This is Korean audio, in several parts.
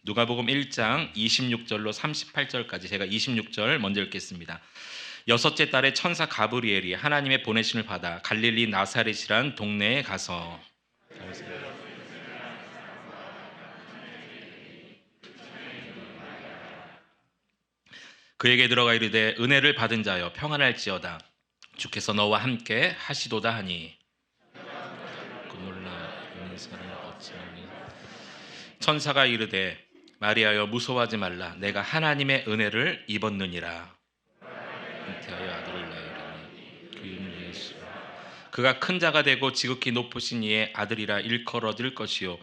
누가복음 1장 26절로 38절까지 제가 26절 먼저 읽겠습니다. 여섯째 달에 천사 가브리엘이 하나님의 보내심을 받아 갈릴리 나사렛이란 동네에 가서 그에게 들어가 이르되 은혜를 받은 자여 평안할지어다 주께서 너와 함께 하시도다 하니 그 놀라 있는 사람을 어찌하니 천사가 이르되 마리아여 무서워하지 말라 내가 하나님의 은혜를 입었느니라 잉태하여 아들을 낳으리니 그 이름은 예수 그가 큰 자가 되고 지극히 높으신 이의 아들이라 일컬어질 것이요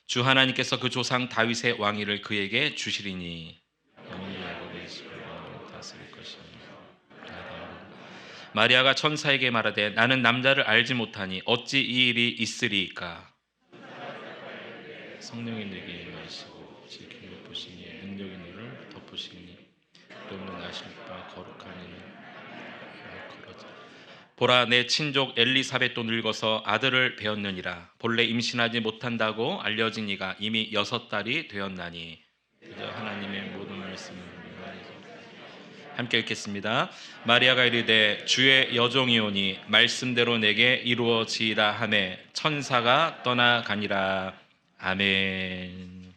주 하나님께서 그 조상 다윗의 왕위를 그에게 주시리니 마리아가 천사에게 말하되 나는 남자를 알지 못하니 어찌 이 일이 있으리이까 성령이 내게 임하시고 지극히 높으신 이의 능력이 너를 덮으시니 이름으로 나실 바 거룩한 이는 일컬어지리라 보라 내 친족 엘리사벳도 늙어서 아들을 배었느니라 본래 임신하지 못한다고 알려진 이가 이미 6달이 되었나니 그저 하나님의 모든 말씀을 함께 읽겠습니다. 마리아가 이르되 주의 여종이오니 말씀대로 내게 이루어지이다 하매 천사가 떠나가니라. 아멘.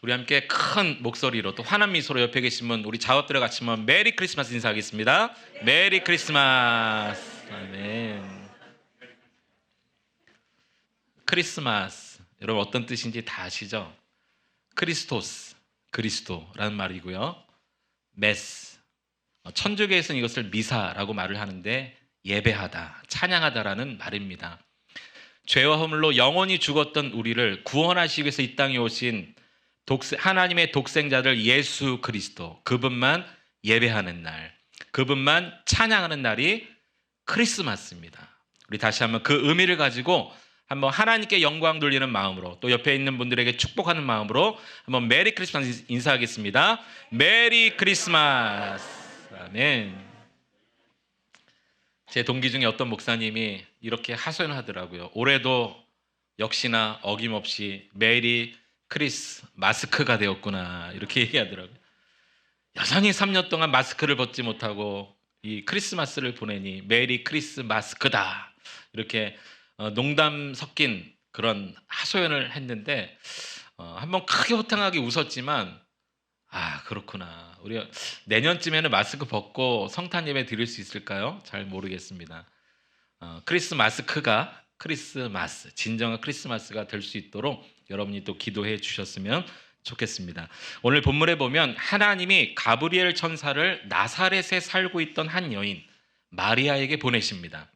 우리 함께 큰 목소리로 또 환한 미소로 옆에 계신 분 우리 자업들과 같이 한번 메리 크리스마스 인사하겠습니다. 메리 크리스마스. 아멘. 크리스마스 여러분 어떤 뜻인지 다 아시죠? 크리스토스 그리스도라는 말이고요. 메스 천주교에서는 이것을 미사라고 말을 하는데 예배하다, 찬양하다라는 말입니다. 죄와 허물로 영원히 죽었던 우리를 구원하시기 위해서 이 땅에 오신 하나님의 독생자들 예수 그리스도 그분만 예배하는 날, 그분만 찬양하는 날이 크리스마스입니다. 우리 다시 한번 그 의미를 가지고 한번 하나님께 영광 돌리는 마음으로 또 옆에 있는 분들에게 축복하는 마음으로 한번 메리 크리스마스 인사하겠습니다. 메리 크리스마스. 아멘. 제 동기 중에 어떤 목사님이 이렇게 하소연하더라고요. 올해도 역시나 어김없이 메리 크리스마스크가 되었구나 이렇게 얘기하더라고요. 여전히 3년 동안 마스크를 벗지 못하고 이 크리스마스를 보내니 메리 크리스마스크다 이렇게 농담 섞인 그런 하소연을 했는데 한번 크게 호탕하게 웃었지만 그렇구나. 우리가 내년쯤에는 마스크 벗고 성탄 예배 드릴 수 있을까요? 잘 모르겠습니다. 크리스마스크가 크리스마스, 진정한 크리스마스가 될 수 있도록 여러분이 또 기도해 주셨으면 좋겠습니다. 오늘 본문에 보면 하나님이 가브리엘 천사를 나사렛에 살고 있던 한 여인 마리아에게 보내십니다.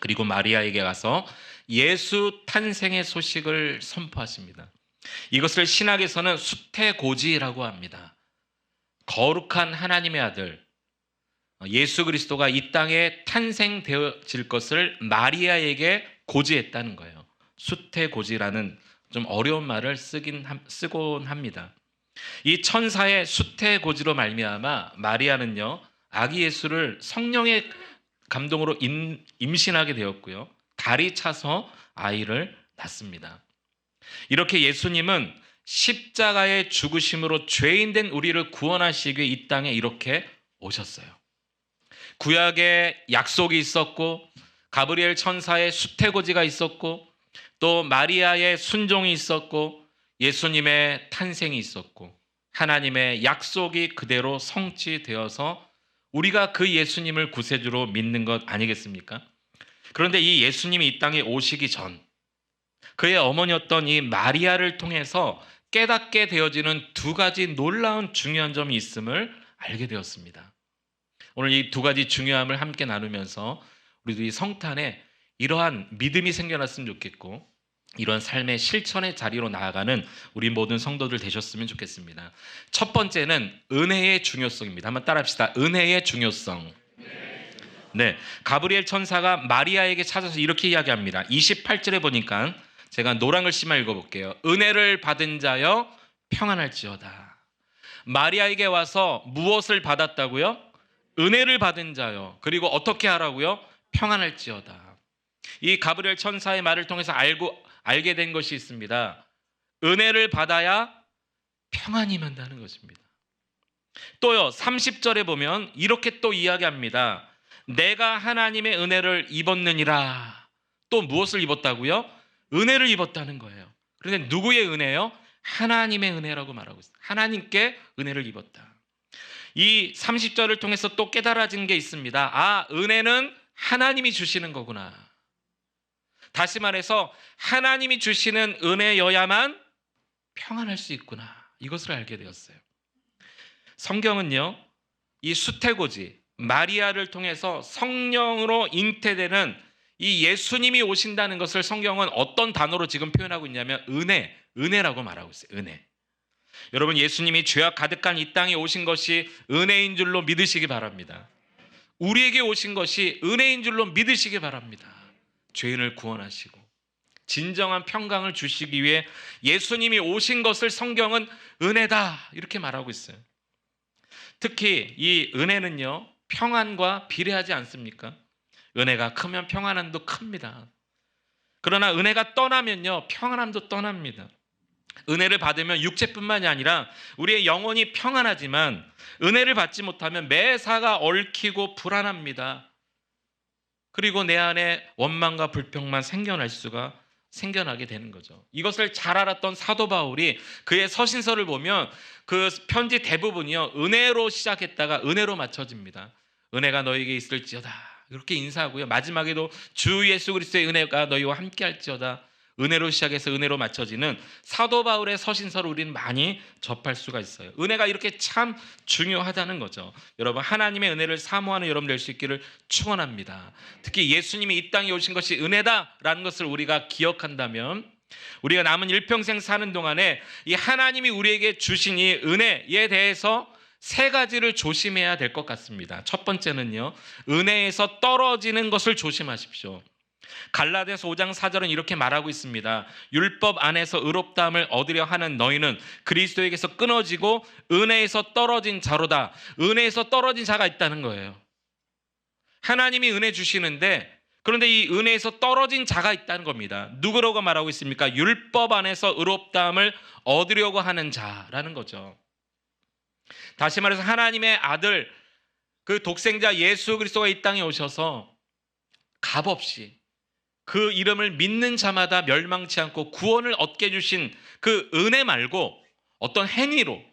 그리고 마리아에게 가서 예수 탄생의 소식을 선포하십니다. 이것을 신학에서는 수태고지라고 합니다. 거룩한 하나님의 아들 예수 그리스도가 이 땅에 탄생되어질 것을 마리아에게 고지했다는 거예요. 수태고지라는 좀 어려운 말을 쓰곤 합니다. 이 천사의 수태고지로 말미암아 마리아는요 아기 예수를 성령의 감동으로 임신하게 되었고요. 달이 차서 아이를 낳습니다. 이렇게 예수님은 십자가의 죽으심으로 죄인된 우리를 구원하시기 위해 이 땅에 이렇게 오셨어요. 구약에 약속이 있었고 가브리엘 천사의 수태고지가 있었고 또 마리아의 순종이 있었고 예수님의 탄생이 있었고 하나님의 약속이 그대로 성취되어서 우리가 그 예수님을 구세주로 믿는 것 아니겠습니까? 그런데 이 예수님이 이 땅에 오시기 전 그의 어머니였던 이 마리아를 통해서 깨닫게 되어지는 두 가지 놀라운 중요한 점이 있음을 알게 되었습니다. 오늘 이 두 가지 중요함을 함께 나누면서 우리도 이 성탄에 이러한 믿음이 생겨났으면 좋겠고 이런 삶의 실천의 자리로 나아가는 우리 모든 성도들 되셨으면 좋겠습니다. 첫 번째는 은혜의 중요성입니다. 한번 따라합시다. 은혜의 중요성. 네, 가브리엘 천사가 마리아에게 찾아서 이렇게 이야기합니다. 28절에 보니까 제가 노란 글씨만 읽어볼게요. 은혜를 받은 자여 평안할지어다. 마리아에게 와서 무엇을 받았다고요? 은혜를 받은 자여. 그리고 어떻게 하라고요? 평안할지어다. 이 가브리엘 천사의 말을 통해서 알게 된 것이 있습니다. 은혜를 받아야 평안이 임한다는 것입니다. 또요 30절에 보면 이렇게 또 이야기합니다. 내가 하나님의 은혜를 입었느니라. 또 무엇을 입었다고요? 은혜를 입었다는 거예요. 그런데 누구의 은혜요? 하나님의 은혜라고 말하고 있어요. 하나님께 은혜를 입었다. 이 30절을 통해서 또 깨달아진 게 있습니다. 아, 은혜는 하나님이 주시는 거구나. 다시 말해서 하나님이 주시는 은혜여야만 평안할 수 있구나. 이것을 알게 되었어요. 성경은요, 이 수태고지 마리아를 통해서 성령으로 잉태되는 이 예수님이 오신다는 것을 성경은 어떤 단어로 지금 표현하고 있냐면 은혜라고 말하고 있어요. 은혜. 여러분, 예수님이 죄악 가득한 이 땅에 오신 것이 은혜인 줄로 믿으시기 바랍니다. 우리에게 오신 것이 은혜인 줄로 믿으시기 바랍니다. 죄인을 구원하시고 진정한 평강을 주시기 위해 예수님이 오신 것을 성경은 은혜다 이렇게 말하고 있어요. 특히 이 은혜는요, 평안과 비례하지 않습니까? 은혜가 크면 평안함도 큽니다. 그러나 은혜가 떠나면요, 평안함도 떠납니다. 은혜를 받으면 육체뿐만이 아니라 우리의 영혼이 평안하지만 은혜를 받지 못하면 매사가 얽히고 불안합니다. 그리고 내 안에 원망과 불평만 생겨나게 되는 거죠. 이것을 잘 알았던 사도 바울이 그의 서신서를 보면 그 편지 대부분이요, 은혜로 시작했다가 은혜로 마쳐집니다. 은혜가 너에게 있을지어다 이렇게 인사하고요, 마지막에도 주 예수 그리스도의 은혜가 너희와 함께 할지어다, 은혜로 시작해서 은혜로 마쳐지는 사도 바울의 서신서를 우리는 많이 접할 수가 있어요. 은혜가 이렇게 참 중요하다는 거죠. 여러분, 하나님의 은혜를 사모하는 여러분 될 수 있기를 축원합니다. 특히 예수님이 이 땅에 오신 것이 은혜다라는 것을 우리가 기억한다면 우리가 남은 일평생 사는 동안에 이 하나님이 우리에게 주신 이 은혜에 대해서 세 가지를 조심해야 될 것 같습니다. 첫 번째는요, 은혜에서 떨어지는 것을 조심하십시오. 갈라디아서 5장 4절은 이렇게 말하고 있습니다. 율법 안에서 의롭다함을 얻으려 하는 너희는 그리스도에게서 끊어지고 은혜에서 떨어진 자로다. 은혜에서 떨어진 자가 있다는 거예요. 하나님이 은혜 주시는데 그런데 이 은혜에서 떨어진 자가 있다는 겁니다. 누구라고 말하고 있습니까? 율법 안에서 의롭다함을 얻으려고 하는 자라는 거죠. 다시 말해서 하나님의 아들 그 독생자 예수 그리스도가 이 땅에 오셔서 값없이 그 이름을 믿는 자마다 멸망치 않고 구원을 얻게 해주신 그 은혜 말고 어떤 행위로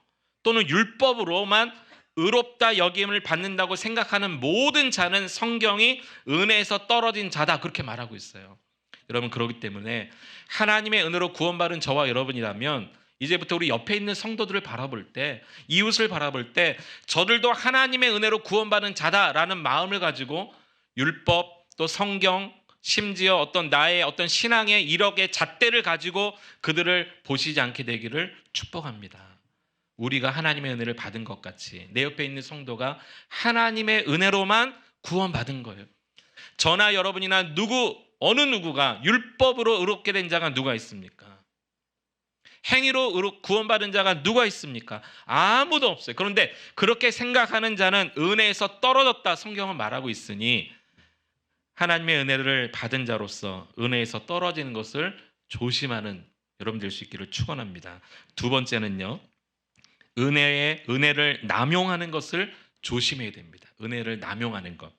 또는 율법으로만 의롭다 여김을 받는다고 생각하는 모든 자는 성경이 은혜에서 떨어진 자다 그렇게 말하고 있어요. 여러분, 그렇기 때문에 하나님의 은혜로 구원받은 저와 여러분이라면 이제부터 우리 옆에 있는 성도들을 바라볼 때, 이웃을 바라볼 때 저들도 하나님의 은혜로 구원받은 자다라는 마음을 가지고 율법 또 성경 심지어 어떤 나의 어떤 신앙의 이력의 잣대를 가지고 그들을 보시지 않게 되기를 축복합니다. 우리가 하나님의 은혜를 받은 것 같이 내 옆에 있는 성도가 하나님의 은혜로만 구원받은 거예요. 저나 여러분이나 어느 누구가 율법으로 의롭게 된 자가 누가 있습니까? 행위로 구원받은 자가 누가 있습니까? 아무도 없어요. 그런데 그렇게 생각하는 자는 은혜에서 떨어졌다 성경은 말하고 있으니 하나님의 은혜를 받은 자로서 은혜에서 떨어지는 것을 조심하는 여러분 될 수 있기를 축원합니다. 두 번째는요, 은혜를 남용하는 것을 조심해야 됩니다. 은혜를 남용하는 것.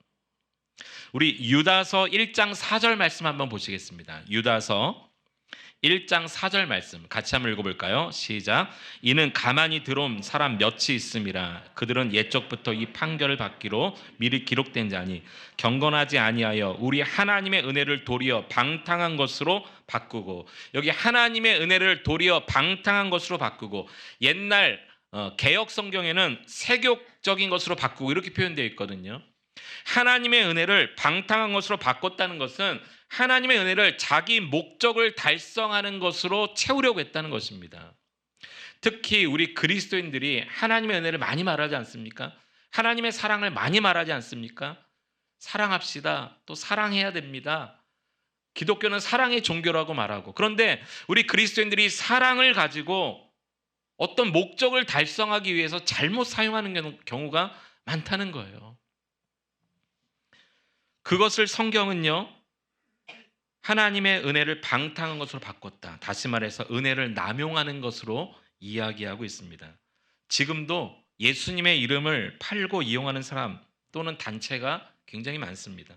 우리 유다서 1장 4절 말씀 한번 보시겠습니다. 유다서 1장 4절 말씀 같이 한번 읽어볼까요? 시작. 이는 가만히 들어온 사람 몇이 있음이라. 그들은 옛적부터 이 판결을 받기로 미리 기록된 자니 경건하지 아니하여 우리 하나님의 은혜를 도리어 방탕한 것으로 바꾸고, 여기 하나님의 은혜를 도리어 방탕한 것으로 바꾸고, 옛날 개역 성경에는 세욕적인 것으로 바꾸고 이렇게 표현되어 있거든요. 하나님의 은혜를 방탕한 것으로 바꿨다는 것은 하나님의 은혜를 자기 목적을 달성하는 것으로 채우려고 했다는 것입니다. 특히 우리 그리스도인들이 하나님의 은혜를 많이 말하지 않습니까? 하나님의 사랑을 많이 말하지 않습니까? 사랑합시다. 또 사랑해야 됩니다. 기독교는 사랑의 종교라고 말하고, 그런데 우리 그리스도인들이 사랑을 가지고 어떤 목적을 달성하기 위해서 잘못 사용하는 경우가 많다는 거예요. 그것을 성경은요, 하나님의 은혜를 방탕한 것으로 바꿨다. 다시 말해서 은혜를 남용하는 것으로 이야기하고 있습니다. 지금도 예수님의 이름을 팔고 이용하는 사람 또는 단체가 굉장히 많습니다.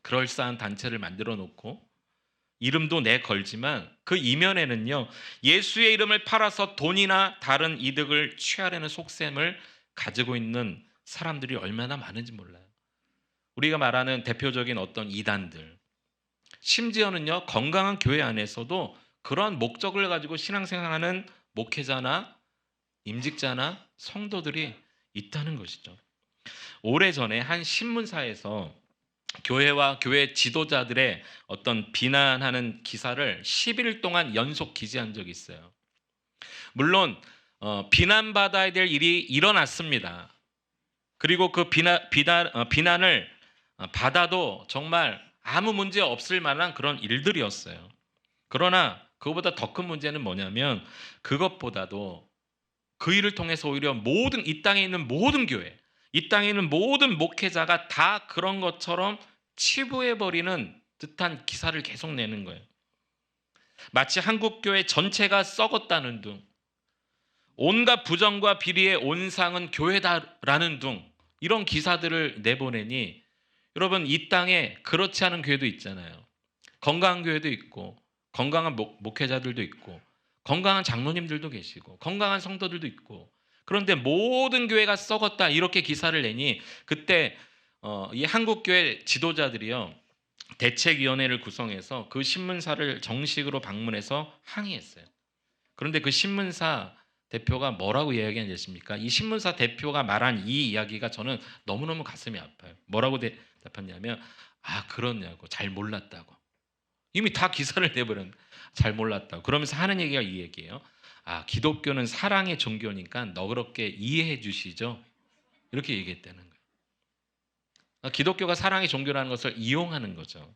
그럴싸한 단체를 만들어 놓고 이름도 내걸지만 그 이면에는요, 예수의 이름을 팔아서 돈이나 다른 이득을 취하려는 속셈을 가지고 있는 사람들이 얼마나 많은지 몰라요. 우리가 말하는 대표적인 어떤 이단들, 심지어는요, 건강한 교회 안에서도 그러한 목적을 가지고 신앙생활하는 목회자나 임직자나 성도들이 있다는 것이죠. 오래전에 한 신문사에서 교회와 교회 지도자들의 어떤 비난하는 기사를 10일 동안 연속 기재한 적이 있어요. 물론 비난받아야 될 일이 일어났습니다. 그리고 그 비난을 받아도 정말 아무 문제 없을 만한 그런 일들이었어요. 그러나 그것보다 더 큰 문제는 뭐냐면, 그것보다도 그 일을 통해서 오히려 이 땅에 있는 모든 교회, 이 땅에 있는 모든 목회자가 다 그런 것처럼 치부해버리는 듯한 기사를 계속 내는 거예요. 마치 한국교회 전체가 썩었다는 둥, 온갖 부정과 비리의 온상은 교회다라는 둥, 이런 기사들을 내보내니 여러분, 이 땅에 그렇지 않은 교회도 있잖아요. 건강한 교회도 있고 건강한 목회자들도 있고 건강한 장로님들도 계시고 건강한 성도들도 있고, 그런데 모든 교회가 썩었다 이렇게 기사를 내니 그때 이 한국교회 지도자들이요, 대책위원회를 구성해서 그 신문사를 정식으로 방문해서 항의했어요. 그런데 그 신문사 대표가 뭐라고 이야기하는지 아십니까? 이 신문사 대표가 말한 이 이야기가 저는 너무너무 가슴이 아파요. 뭐라고 대답했냐면, 그러냐고, 잘 몰랐다고. 이미 다 기사를 내버렸는데 잘 몰랐다고. 그러면서 하는 얘기가 이 얘기예요. 기독교는 사랑의 종교니까 너그럽게 이해해 주시죠, 이렇게 얘기했다는 거예요. 기독교가 사랑의 종교라는 것을 이용하는 거죠.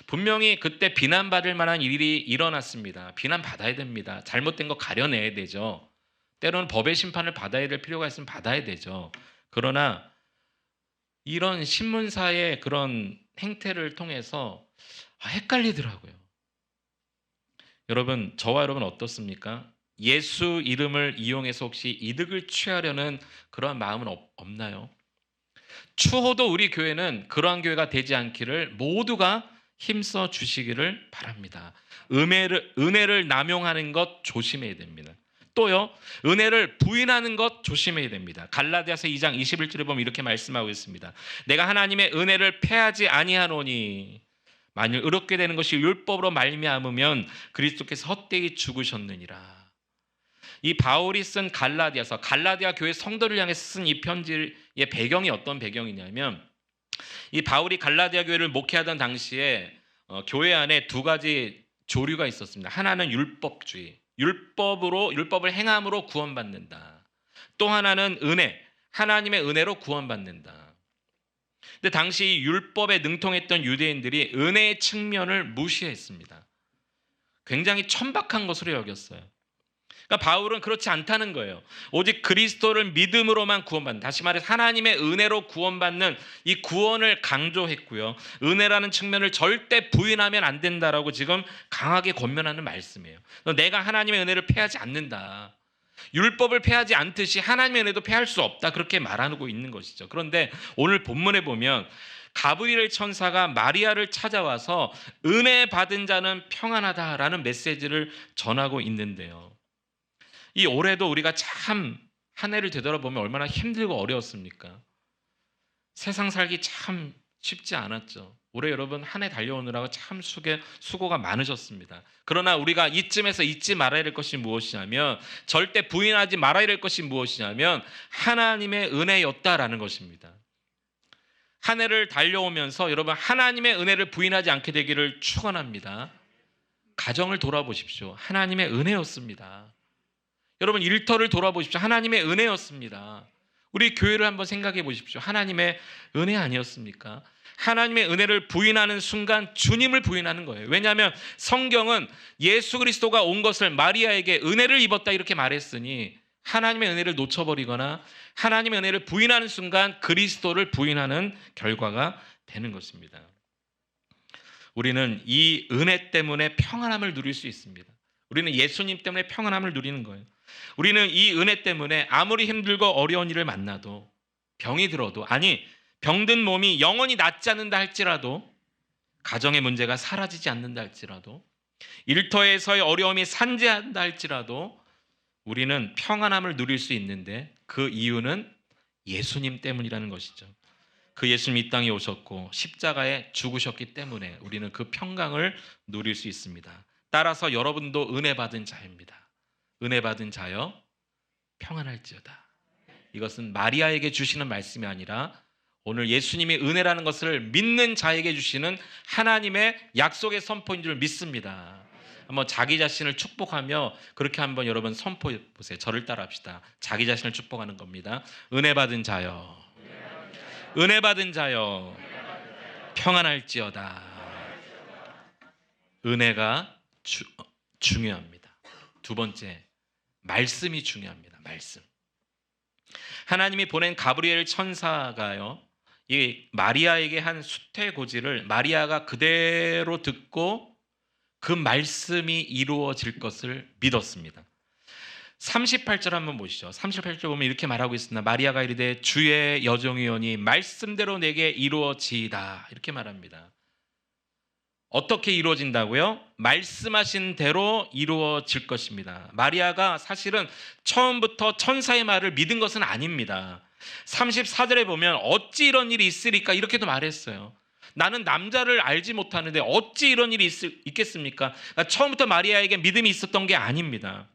분명히 그때 비난받을 만한 일이 일어났습니다. 비난받아야 됩니다. 잘못된 거 가려내야 되죠. 때로는 법의 심판을 받아야 될 필요가 있으면 받아야 되죠. 그러나 이런 신문사의 그런 행태를 통해서 헷갈리더라고요. 여러분, 저와 여러분 어떻습니까? 예수 이름을 이용해서 혹시 이득을 취하려는 그러한 마음은 없나요? 추호도 우리 교회는 그러한 교회가 되지 않기를 모두가 힘써 주시기를 바랍니다. 은혜를 남용하는 것 조심해야 됩니다. 또요, 은혜를 부인하는 것 조심해야 됩니다. 갈라디아서 2장 21절에 보면 이렇게 말씀하고 있습니다. 내가 하나님의 은혜를 패하지 아니하노니 만일 의롭게 되는 것이 율법으로 말미암으면 그리스도께서 헛되이 죽으셨느니라. 이 바울이 쓴 갈라디아 교회 성도를 향해 쓴 이 편지의 배경이 어떤 배경이냐면, 이 바울이 갈라디아 교회를 목회하던 당시에 교회 안에 두 가지 조류가 있었습니다. 하나는 율법주의, 율법을 행함으로 구원받는다. 또 하나는 은혜, 하나님의 은혜로 구원받는다. 근데 당시 율법에 능통했던 유대인들이 은혜의 측면을 무시했습니다. 굉장히 천박한 것으로 여겼어요. 그러니까 바울은 그렇지 않다는 거예요. 오직 그리스도를 믿음으로만 구원받는, 다시 말해서 하나님의 은혜로 구원받는 이 구원을 강조했고요. 은혜라는 측면을 절대 부인하면 안 된다라고 지금 강하게 권면하는 말씀이에요. 내가 하나님의 은혜를 패하지 않는다, 율법을 패하지 않듯이 하나님의 은혜도 패할 수 없다, 그렇게 말하고 있는 것이죠. 그런데 오늘 본문에 보면 가브리엘 천사가 마리아를 찾아와서 은혜 받은 자는 평안하다라는 메시지를 전하고 있는데요. 이 올해도 우리가 참 한 해를 되돌아보면 얼마나 힘들고 어려웠습니까? 세상 살기 참 쉽지 않았죠. 올해 여러분 한 해 달려오느라고 참 수고가 많으셨습니다. 그러나 우리가 이쯤에서 잊지 말아야 될 것이 무엇이냐면, 절대 부인하지 말아야 될 것이 무엇이냐면 하나님의 은혜였다라는 것입니다. 한 해를 달려오면서 여러분 하나님의 은혜를 부인하지 않게 되기를 축원합니다. 가정을 돌아보십시오. 하나님의 은혜였습니다. 여러분 일터를 돌아보십시오. 하나님의 은혜였습니다. 우리 교회를 한번 생각해 보십시오. 하나님의 은혜 아니었습니까? 하나님의 은혜를 부인하는 순간 주님을 부인하는 거예요. 왜냐하면 성경은 예수 그리스도가 온 것을 마리아에게 은혜를 입었다 이렇게 말했으니, 하나님의 은혜를 놓쳐버리거나 하나님의 은혜를 부인하는 순간 그리스도를 부인하는 결과가 되는 것입니다. 우리는 이 은혜 때문에 평안함을 누릴 수 있습니다. 우리는 예수님 때문에 평안함을 누리는 거예요. 우리는 이 은혜 때문에 아무리 힘들고 어려운 일을 만나도, 병이 들어도, 아니 병든 몸이 영원히 낫지 않는다 할지라도, 가정의 문제가 사라지지 않는다 할지라도, 일터에서의 어려움이 산재한다 할지라도 우리는 평안함을 누릴 수 있는데, 그 이유는 예수님 때문이라는 것이죠. 그 예수님이 이 땅에 오셨고 십자가에 죽으셨기 때문에 우리는 그 평강을 누릴 수 있습니다. 따라서 여러분도 은혜 받은 자입니다. 은혜 받은 자여 평안할지어다. 이것은 마리아에게 주시는 말씀이 아니라 오늘 예수님이 은혜라는 것을 믿는 자에게 주시는 하나님의 약속의 선포인 줄 믿습니다. 한번 자기 자신을 축복하며 그렇게 한번 여러분 선포해 보세요. 저를 따라합시다. 자기 자신을 축복하는 겁니다. 은혜 받은 자여, 은혜 받은 자여 평안할지어다. 은혜가 중요합니다. 두 번째, 말씀이 중요합니다. 말씀. 하나님이 보낸 가브리엘 천사가요, 이 마리아에게 한 수태고지를 마리아가 그대로 듣고 그 말씀이 이루어질 것을 믿었습니다. 38절 한번 보시죠. 38절 보면 이렇게 말하고 있습니다. 마리아가 이르되 주의 여종이오니 말씀대로 내게 이루어지이다. 이렇게 말합니다. 어떻게 이루어진다고요? 말씀하신 대로 이루어질 것입니다. 마리아가 사실은 처음부터 천사의 말을 믿은 것은 아닙니다. 34절에 보면 어찌 이런 일이 있으리까 이렇게도 말했어요. 나는 남자를 알지 못하는데 어찌 이런 일이 있겠습니까? 그러니까 처음부터 마리아에게 믿음이 있었던 게 아닙니다.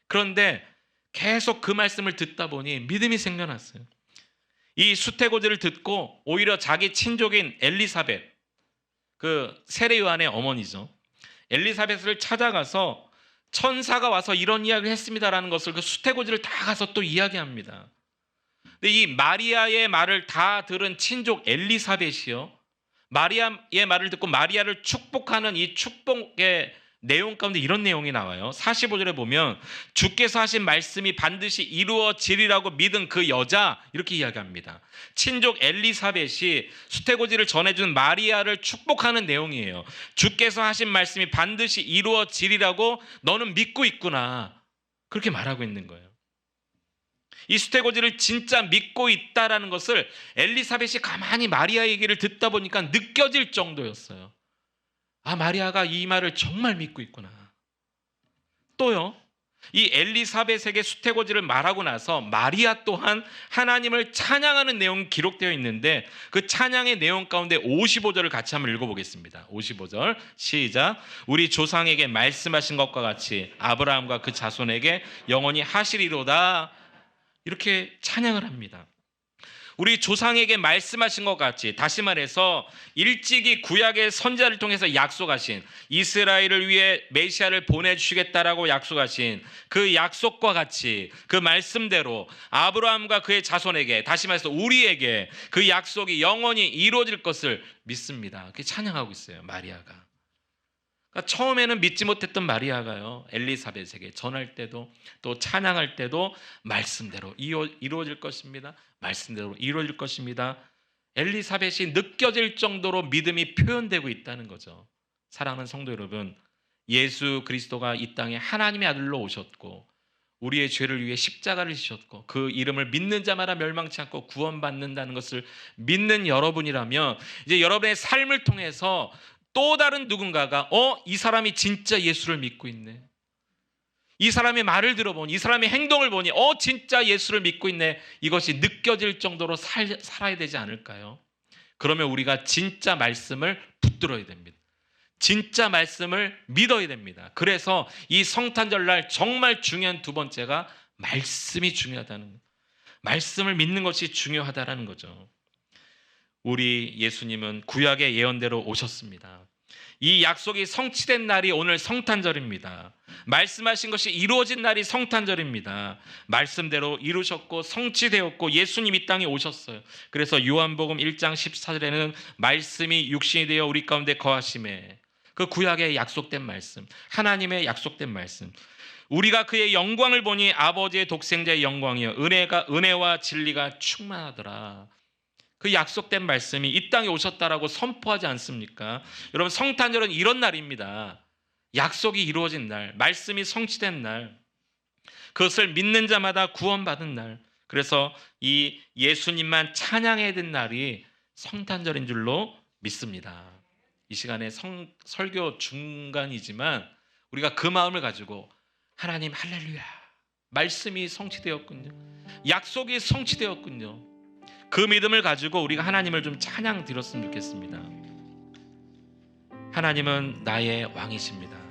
그런데 계속 그 말씀을 듣다 보니 믿음이 생겨났어요. 이 수태고지를 듣고 오히려 자기 친족인 엘리사벳, 그 세례 요한의 어머니죠, 엘리사벳을 찾아가서 천사가 와서 이런 이야기를 했습니다라는 것을 그 수태고지를 다 가서 또 이야기합니다. 근데 이 마리아의 말을 다 들은 친족 엘리사벳이요, 마리아의 말을 듣고 마리아를 축복하는 이 축복의 내용 가운데 이런 내용이 나와요. 45절에 보면 주께서 하신 말씀이 반드시 이루어지리라고 믿은 그 여자, 이렇게 이야기합니다. 친족 엘리사벳이 수태고지를 전해준 마리아를 축복하는 내용이에요. 주께서 하신 말씀이 반드시 이루어지리라고 너는 믿고 있구나, 그렇게 말하고 있는 거예요. 이 수태고지를 진짜 믿고 있다라는 것을 엘리사벳이 가만히 마리아 얘기를 듣다 보니까 느껴질 정도였어요. 아, 마리아가 이 말을 정말 믿고 있구나. 또요, 이 엘리사벳에게 수태고지를 말하고 나서 마리아 또한 하나님을 찬양하는 내용이 기록되어 있는데, 그 찬양의 내용 가운데 55절을 같이 한번 읽어보겠습니다. 55절 시작. 우리 조상에게 말씀하신 것과 같이 아브라함과 그 자손에게 영원히 하시리로다. 이렇게 찬양을 합니다. 우리 조상에게 말씀하신 것 같이, 다시 말해서 일찍이 구약의 선지자를 통해서 약속하신, 이스라엘을 위해 메시아를 보내주시겠다라고 약속하신 그 약속과 같이, 그 말씀대로 아브라함과 그의 자손에게, 다시 말해서 우리에게 그 약속이 영원히 이루어질 것을 믿습니다. 그렇게 찬양하고 있어요, 마리아가. 그러니까 처음에는 믿지 못했던 마리아가요, 엘리사벳에게 전할 때도 또 찬양할 때도 말씀대로 이루어질 것입니다. 말씀대로 이루어질 것입니다. 엘리사벳이 느껴질 정도로 믿음이 표현되고 있다는 거죠. 사랑하는 성도 여러분, 예수 그리스도가 이 땅에 하나님의 아들로 오셨고 우리의 죄를 위해 십자가를 지셨고 그 이름을 믿는 자마다 멸망치 않고 구원받는다는 것을 믿는 여러분이라면, 이제 여러분의 삶을 통해서 또 다른 누군가가 이 사람이 진짜 예수를 믿고 있네, 이 사람의 말을 들어보니, 이 사람의 행동을 보니 진짜 예수를 믿고 있네, 이것이 느껴질 정도로 살아야 되지 않을까요? 그러면 우리가 진짜 말씀을 붙들어야 됩니다. 진짜 말씀을 믿어야 됩니다. 그래서 이 성탄절날 정말 중요한 두 번째가 말씀이 중요하다는 거예요. 말씀을 믿는 것이 중요하다는 거죠. 우리 예수님은 구약의 예언대로 오셨습니다. 이 약속이 성취된 날이 오늘 성탄절입니다. 말씀하신 것이 이루어진 날이 성탄절입니다. 말씀대로 이루셨고 성취되었고 예수님 이 땅에 오셨어요. 그래서 요한복음 1장 14절에는 말씀이 육신이 되어 우리 가운데 거하심에, 그 구약의 약속된 말씀, 하나님의 약속된 말씀, 우리가 그의 영광을 보니 아버지의 독생자의 영광이요 은혜와 진리가 충만하더라. 그 약속된 말씀이 이 땅에 오셨다라고 선포하지 않습니까? 여러분, 성탄절은 이런 날입니다. 약속이 이루어진 날, 말씀이 성취된 날, 그것을 믿는 자마다 구원받은 날, 그래서 이 예수님만 찬양해야 된 날이 성탄절인 줄로 믿습니다. 이 시간에 설교 중간이지만 우리가 그 마음을 가지고 하나님 할렐루야, 말씀이 성취되었군요, 약속이 성취되었군요, 그 믿음을 가지고 우리가 하나님을 좀 찬양 드렸으면 좋겠습니다. 하나님은 나의 왕이십니다.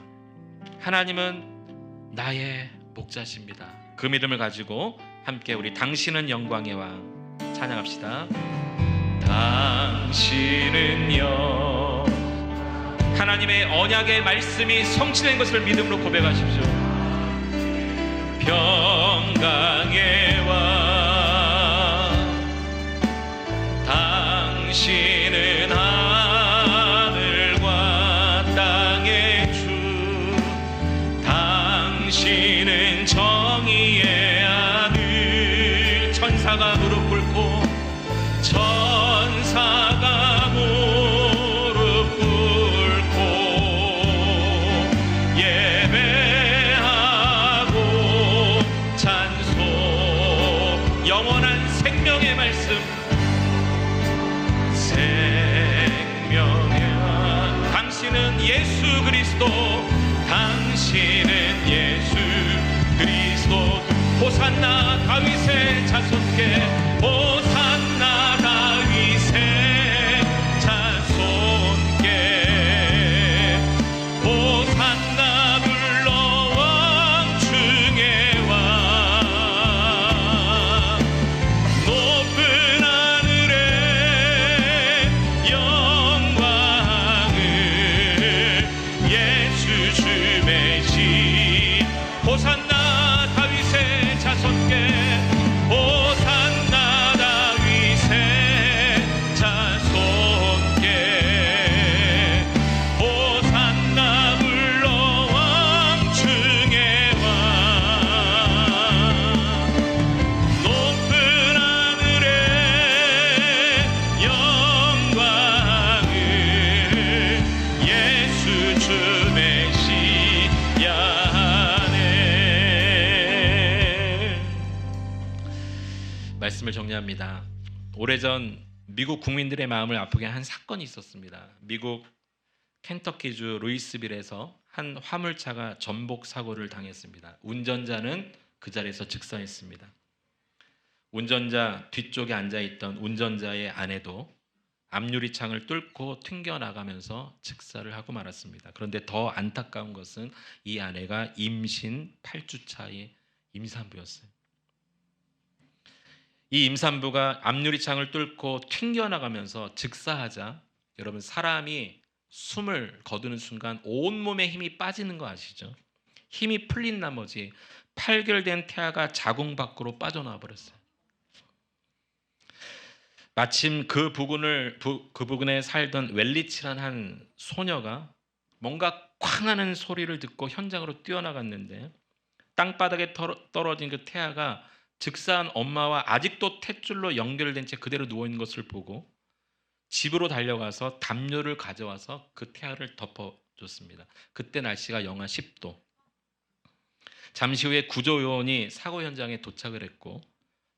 하나님은 나의 목자십니다. 그 믿음을 가지고 함께 우리 당신은 영광의 왕 찬양합시다. 당신은요, 하나님의 언약의 말씀이 성취된 것을 믿음으로 고백하십시오. 평강의 왕, 당신은 하늘과 땅의 주, 당신은 정의의 아들. 천사가 무릎 꿇고, 천사가 무릎 꿇고 예배하고 찬송, 영원한 생명의 말씀, 생명의 당신은 예수 그리스도, 당신은 예수 그리스도. 호산나 다윗의 자손께, 호산나 다윗의 자손께, 호산나 불러 왕 중의 왕. 높은 하늘에 영광을 예수 주매시. 호산나 다윗의 자손께, 호산나 다윗의 자손께, 호산나 불러 왕 중의 왕. 높은 하늘에 영광을 예수 주 메시아 안에. 말씀을 정리합니다. 오래전 미국 국민들의 마음을 아프게 한 사건이 있었습니다. 미국 켄터키주 루이스빌에서 한 화물차가 전복 사고를 당했습니다. 운전자는 그 자리에서 즉사했습니다. 운전자 뒤쪽에 앉아있던 운전자의 아내도 앞유리 창을 뚫고 튕겨나가면서 즉사를 하고 말았습니다. 그런데 더 안타까운 것은 이 아내가 임신 8주차의 임산부였어요. 이 임산부가 앞유리 창을 뚫고 튕겨나가면서 즉사하자, 여러분, 사람이 숨을 거두는 순간 온몸에 힘이 빠지는 거 아시죠? 힘이 풀린 나머지 8개월 된 태아가 자궁 밖으로 빠져나와 버렸어요. 마침 그 부근에 살던 웰리치란 한 소녀가 뭔가 쾅 하는 소리를 듣고 현장으로 뛰어나갔는데, 땅바닥에 떨어진 그 태아가 즉사한 엄마와 아직도 탯줄로 연결된 채 그대로 누워있는 것을 보고 집으로 달려가서 담요를 가져와서 그 태아를 덮어줬습니다. 그때 날씨가 영하 10도. 잠시 후에 구조요원이 사고 현장에 도착을 했고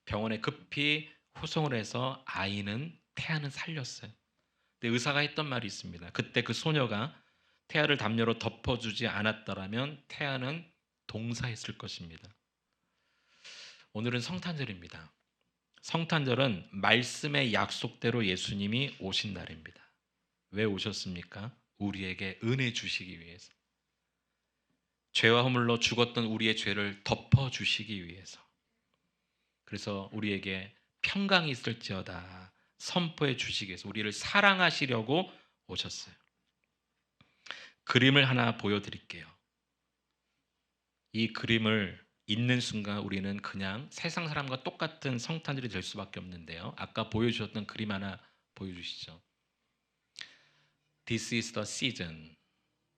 병원에 급히 후송을 해서 태아는 살렸어요. 근데 의사가 했던 말이 있습니다. 그때 그 소녀가 태아를 담요로 덮어주지 않았더라면 태아는 동사했을 것입니다. 오늘은 성탄절입니다. 성탄절은 말씀의 약속대로 예수님이 오신 날입니다. 왜 오셨습니까? 우리에게 은혜 주시기 위해서. 죄와 허물로 죽었던 우리의 죄를 덮어주시기 위해서. 그래서 우리에게 평강이 있을지어다 선포해 주시기 위해서, 우리를 사랑하시려고 오셨어요. 그림을 하나 보여드릴게요. 이 그림을 읽는 순간 우리는 그냥 세상 사람과 똑같은 성탄절이 될 수밖에 없는데요. 아까 보여주셨던 그림 하나 보여주시죠. This is the season.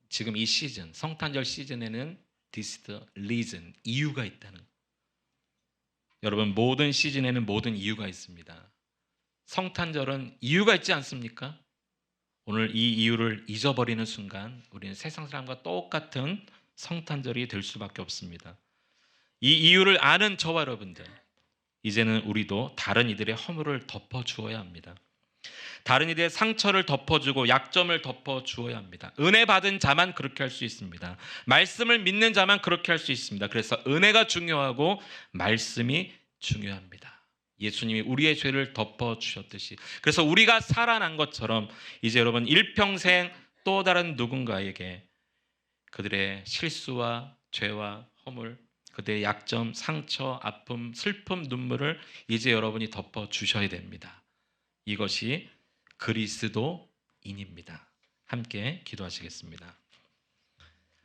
지금 이 시즌, 성탄절 시즌에는 This is the reason. 이유가 있다는. 여러분, 모든 시즌에는 모든 이유가 있습니다. 성탄절은 이유가 있지 않습니까? 오늘 이 이유를 잊어버리는 순간 우리는 세상 사람과 똑같은 성탄절이 될 수밖에 없습니다. 이 이유를 아는 저와 여러분들, 이제는 우리도 다른 이들의 허물을 덮어주어야 합니다. 다른 이들의 상처를 덮어주고 약점을 덮어주어야 합니다. 은혜 받은 자만 그렇게 할 수 있습니다. 말씀을 믿는 자만 그렇게 할 수 있습니다. 그래서 은혜가 중요하고 말씀이 중요합니다. 예수님이 우리의 죄를 덮어주셨듯이, 그래서 우리가 살아난 것처럼 이제 여러분 일평생 또 다른 누군가에게 그들의 실수와 죄와 허물, 그들의 약점, 상처, 아픔, 슬픔, 눈물을 이제 여러분이 덮어주셔야 됩니다. 이것이 그리스도인입니다. 함께 기도하시겠습니다.